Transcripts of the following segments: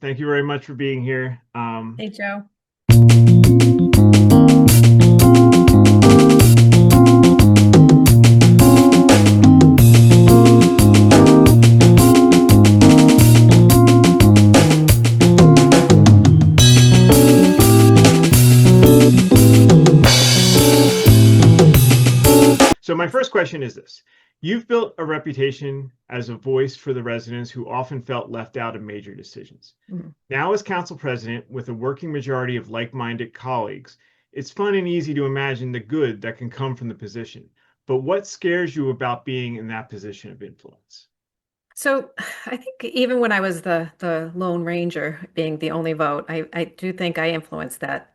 Thank you very much for being here. Hey, Joe. so my first question is this. You've built a reputation as a voice for the residents who often felt left out of major decisions. Mhm. Now, as council president, with a working majority of like-minded colleagues, it's fun and easy to imagine the good that can come from the position. But what scares you about being in that position of influence? So I think even when I was the Lone Ranger, being the only vote, I do think I influenced that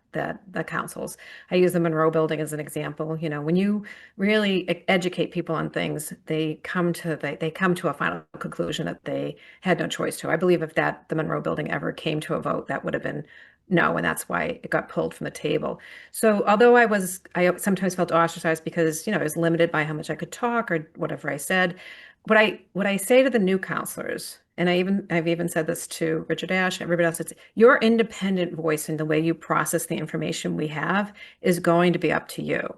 the councils. I use the Monroe Building as an example. You know, when you really educate people on things, they come to a final conclusion that they had no choice to. I believe if the Monroe Building ever came to a vote, that would have been no, and that's why it got pulled from the table. So although I sometimes felt ostracized because, I was limited by how much I could talk or whatever I said. What I say to the new counselors, and I've even said this to Richard Ash and everybody else, it's your independent voice and the way you process the information we have is going to be up to you.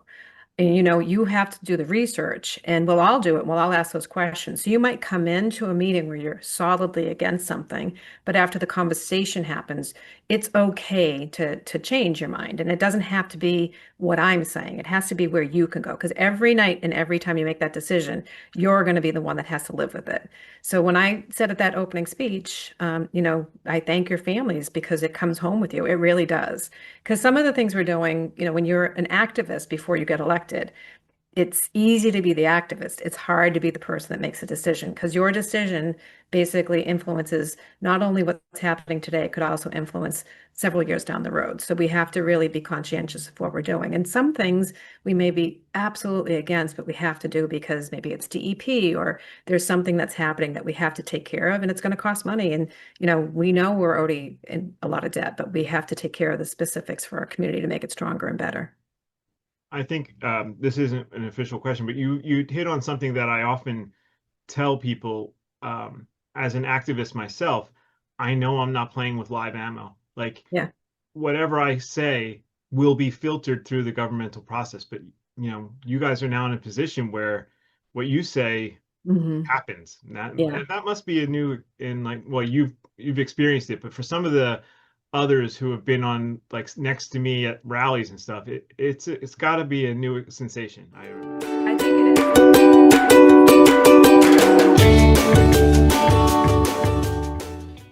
And you have to do the research, and we'll all do it. We'll all ask those questions. So you might come into a meeting where you're solidly against something, but after the conversation happens, it's okay to change your mind. And it doesn't have to be what I'm saying. It has to be where you can go. Because every night and every time you make that decision, you're going to be the one that has to live with it. So when I said at that opening speech, I thank your families because it comes home with you. It really does. Because some of the things we're doing, when you're an activist before you get elected, it's easy to be the activist. It's hard to be the person that makes a decision because your decision basically influences not only what's happening today, it could also influence several years down the road. So we have to really be conscientious of what we're doing. And some things we may be absolutely against, but we have to do because maybe it's DEP or there's something that's happening that we have to take care of and it's going to cost money. And, we know we're already in a lot of debt, but we have to take care of the specifics for our community to make it stronger and better. I think this isn't an official question, but you hit on something that I often tell people as an activist myself. I know I'm not playing with live ammo. Like Yeah. whatever I say will be filtered through the governmental process. But you guys are now in a position where what you say Hmm. happens. Yeah. And that must be a new in like well you've experienced it, but for some of the others who have been on like next to me at rallies and stuff, it's got to be a new sensation. I I think it is.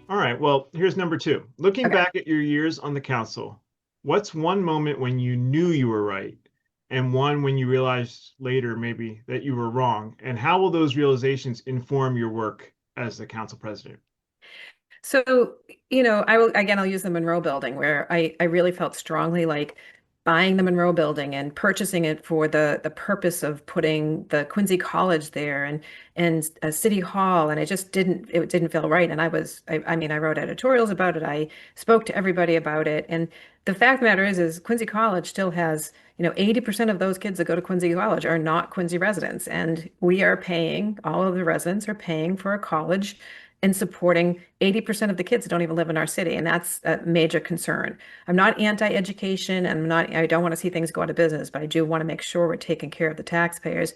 All right, well, here's number two. Looking Okay. back at your years on the council, what's one moment when you knew you were right and one when you realized later maybe that you were wrong? And how will those realizations inform your work as the council president? So, I'll use the Monroe building where I really felt strongly like buying the Monroe building and purchasing it for the purpose of putting the Quincy College there and a city hall. And it didn't feel right. And I wrote editorials about it. I spoke to everybody about it. And the fact of the matter is Quincy College still has, 80% of those kids that go to Quincy College are not Quincy residents. And all of the residents are paying for a college and supporting 80% of the kids that don't even live in our city. And that's a major concern. I'm not anti-education. I don't want to see things go out of business, but I do want to make sure we're taking care of the taxpayers.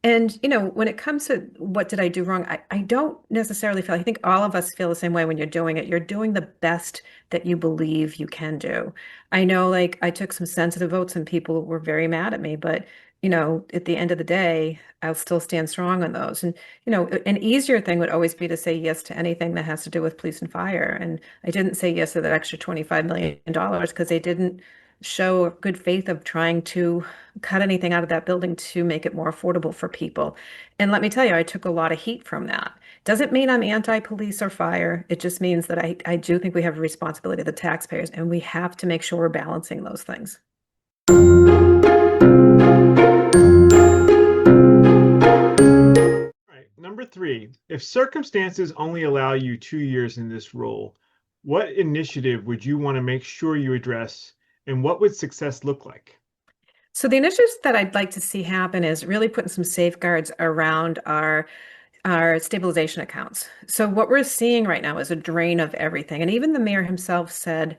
And, when it comes to what did I do wrong, I don't necessarily I think all of us feel the same way when you're doing it. You're doing the best that you believe you can do. I know, like, I took some sensitive votes and people were very mad at me, but, at the end of the day, I'll still stand strong on those. And, an easier thing would always be to say yes to anything that has to do with police and fire. And I didn't say yes to that extra $25 million because they didn't show good faith of trying to cut anything out of that building to make it more affordable for people. And let me tell you, I took a lot of heat from that. Doesn't mean I'm anti-police or fire. It just means that I do think we have a responsibility to the taxpayers, and we have to make sure we're balancing those things. All right, number three, if circumstances only allow you 2 years in this role, what initiative would you want to make sure you address, and what would success look like? So the initiatives that I'd like to see happen is really putting some safeguards around our our stabilization accounts. So what we're seeing right now is a drain of everything. And even the mayor himself said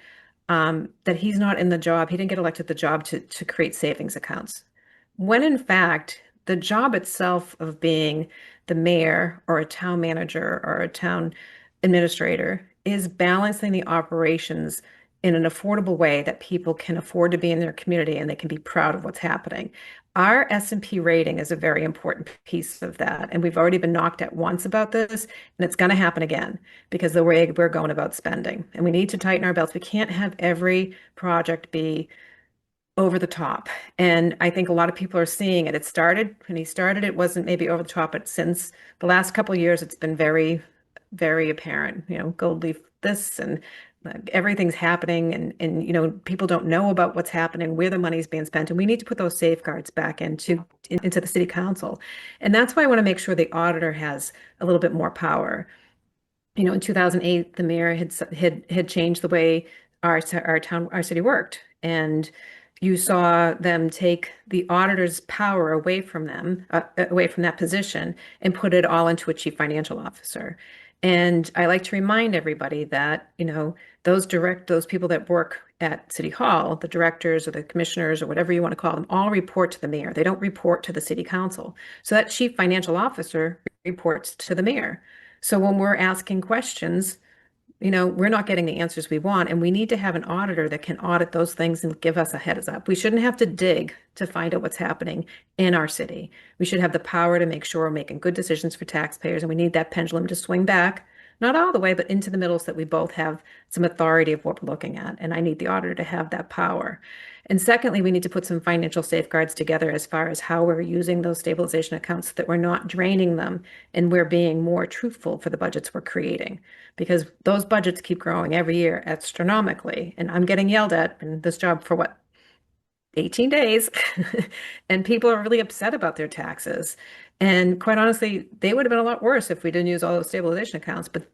that he's not in the job. He didn't get elected the job to create savings accounts. When in fact, the job itself of being the mayor or a town manager or a town administrator is balancing the operations in an affordable way that people can afford to be in their community and they can be proud of what's happening. Our S&P rating is a very important piece of that. And we've already been knocked at once about this, and it's going to happen again because the way we're going about spending. And we need to tighten our belts. We can't have every project be over the top. And I think a lot of people are seeing it. It started when he started, it wasn't maybe over the top, but since the last couple of years, it's been very, very apparent, gold leaf this and everything's happening and people don't know about what's happening, where the money's being spent. And we need to put those safeguards back into the city council. And that's why I want to make sure the auditor has a little bit more power. In 2008, the mayor had changed the way our city worked, and you saw them take the auditor's power away from them, away from that position, and put it all into a chief financial officer. And I like to remind everybody that, those people that work at City Hall, the directors or the commissioners or whatever you want to call them, all report to the mayor. They don't report to the city council. So that chief financial officer reports to the mayor. So when we're asking questions, we're not getting the answers we want, and we need to have an auditor that can audit those things and give us a heads up. We shouldn't have to dig to find out what's happening in our city. We should have the power to make sure we're making good decisions for taxpayers, and we need that pendulum to swing back, not all the way, but into the middle so that we both have some authority of what we're looking at. And I need the auditor to have that power. And secondly, we need to put some financial safeguards together as far as how we're using those stabilization accounts so that we're not draining them and we're being more truthful for the budgets we're creating. Because those budgets keep growing every year astronomically. And I'm getting yelled at in this job for what, 18 days. And people are really upset about their taxes. And quite honestly, they would have been a lot worse if we didn't use all those stabilization accounts. But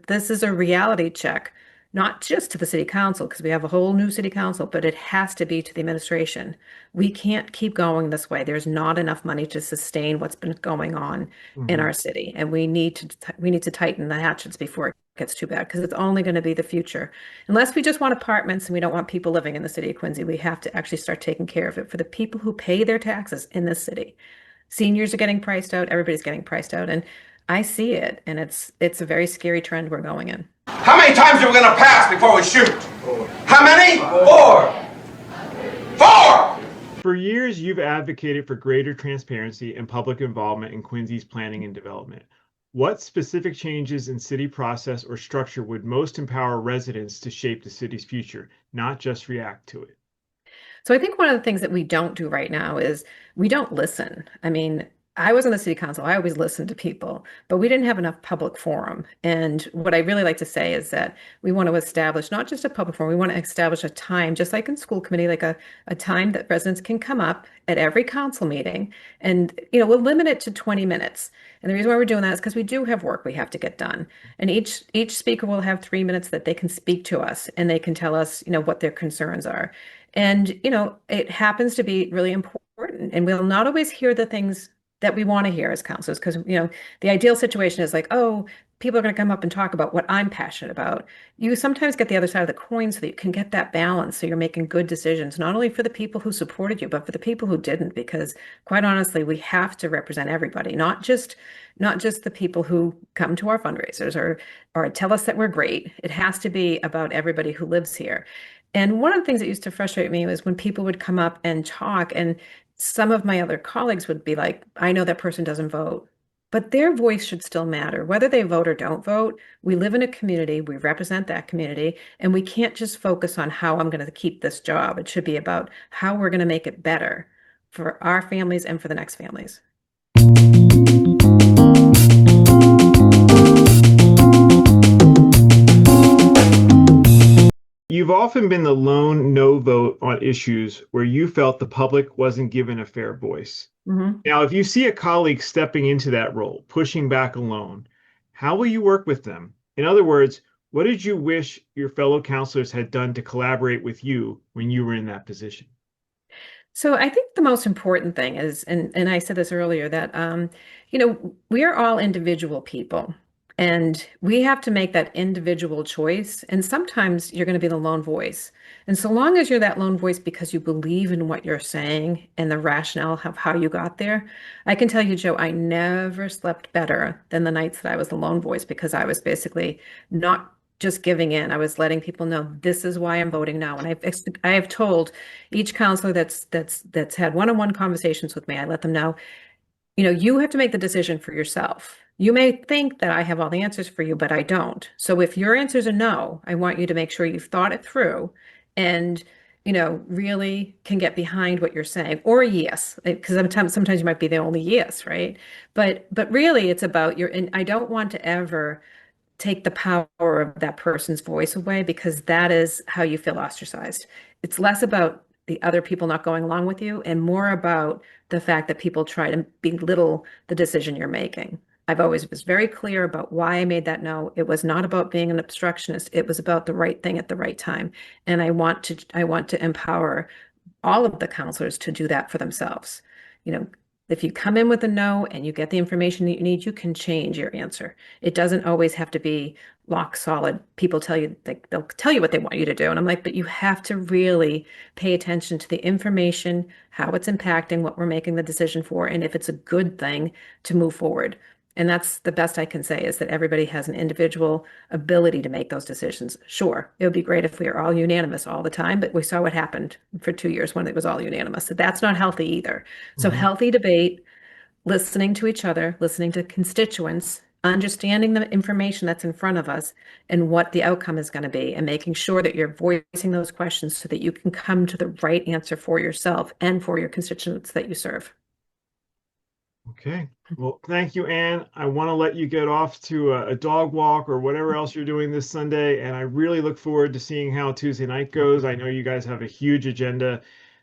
this is a reality check, not just to the city council, because we have a whole new city council, but it has to be to the administration. We can't keep going this way. There's not enough money to sustain what's been going on in Mhm. our city. And we need to tighten the hatchets before it gets too bad, because it's only going to be the future. Unless we just want apartments and we don't want people living in the city of Quincy, we have to actually start taking care of it for the people who pay their taxes in this city. Seniors are getting priced out, everybody's getting priced out, and I see it, and it's a very scary trend we're going in. How many times are we going to pass before we shoot? How many? Four. Four! For years, you've advocated for greater transparency and public involvement in Quincy's planning and development. What specific changes in city process or structure would most empower residents to shape the city's future, not just react to it? So I think one of the things that we don't do right now is we don't listen. I mean, I was on the city council. I always listened to people, but we didn't have enough public forum. And what I really like to say is that we want to establish not just a public forum, we want to establish a time, just like in school committee, like a time that residents can come up at every council meeting. And, we'll limit it to 20 minutes. And the reason why we're doing that is because we do have work we have to get done. And each speaker will have 3 minutes that they can speak to us and they can tell us, what their concerns are. And, it happens to be really important. And we'll not always hear the things that we want to hear as counselors because, the ideal situation is like, oh, people are going to come up and talk about what I'm passionate about. You sometimes get the other side of the coin so that you can get that balance. So you're making good decisions, not only for the people who supported you, but for the people who didn't, because quite honestly, we have to represent everybody, not just the people who come to our fundraisers or tell us that we're great. It has to be about everybody who lives here. And one of the things that used to frustrate me was when people would come up and talk, and some of my other colleagues would be like, I know that person doesn't vote, but their voice should still matter. Whether they vote or don't vote, we live in a community, we represent that community, and we can't just focus on how I'm going to keep this job. It should be about how we're going to make it better for our families and for the next families. You've often been the lone no vote on issues where you felt the public wasn't given a fair voice. Mhm. Now, if you see a colleague stepping into that role, pushing back alone, how will you work with them? In other words, what did you wish your fellow counselors had done to collaborate with you when you were in that position? So I think the most important thing is, and I said this earlier, that we are all individual people, and we have to make that individual choice. And sometimes you're going to be the lone voice. And so long as you're that lone voice because you believe in what you're saying and the rationale of how you got there, I can tell you, Joe, I never slept better than the nights that I was the lone voice because I was basically not just giving in. I was letting people know this is why I'm voting no. And I have told each counselor that's had one-on-one conversations with me, I let them know, you have to make the decision for yourself. You may think that I have all the answers for you, but I don't. So if your answers are no, I want you to make sure you've thought it through and really can get behind what you're saying, or yes, because sometimes you might be the only yes, right? But really it's about and I don't want to ever take the power of that person's voice away because that is how you feel ostracized. It's less about the other people not going along with you and more about the fact that people try to belittle the decision you're making. I've always was very clear about why I made that no. It was not about being an obstructionist. It was about the right thing at the right time. And I want to empower all of the counselors to do that for themselves. You know, if you come in with a no and you get the information that you need, you can change your answer. It doesn't always have to be lock solid. People tell you they'll tell you what they want you to do. And I'm like, but you have to really pay attention to the information, how it's impacting what we're making the decision for, and if it's a good thing to move forward. And that's the best I can say is that everybody has an individual ability to make those decisions. Sure, it would be great if we were all unanimous all the time, but we saw what happened for 2 years when it was all unanimous. So that's not healthy either. So Mhm. healthy debate, listening to each other, listening to constituents, understanding the information that's in front of us and what the outcome is going to be, and making sure that you're voicing those questions so that you can come to the right answer for yourself and for your constituents that you serve. Okay. Well, thank you, Anne. I want to let you get off to a dog walk or whatever else you're doing this Sunday, and I really look forward to seeing how Tuesday night goes. I know you guys have a huge agenda.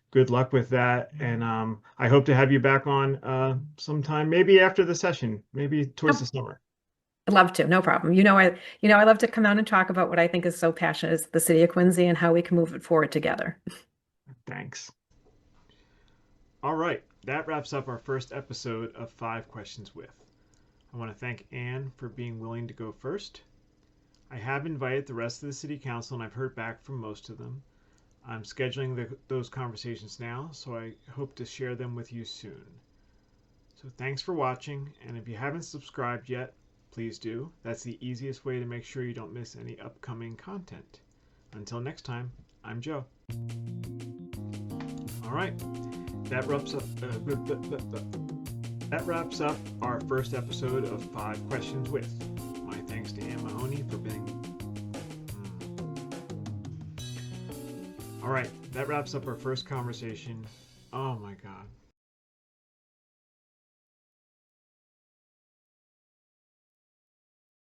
Good luck with that, and I hope to have you back on sometime, maybe after the session, maybe towards the Oh, summer. I'd love to, no problem. I love to come out and talk about what I think is so passionate is the city of Quincy and how we can move it forward together. Thanks. All right, that wraps up our first episode of Five Questions With. I want to thank Anne for being willing to go first. I have invited the rest of the city council, and I've heard back from most of them. I'm scheduling those conversations now, so I hope to share them with you soon. So thanks for watching, and if you haven't subscribed yet, please do. That's the easiest way to make sure you don't miss any upcoming content. Until next time, I'm Joe. All right, that wraps up. That wraps up our first episode of Five Questions With. My thanks to Anne Mahoney for being. All right, that wraps up our first conversation. Oh my God.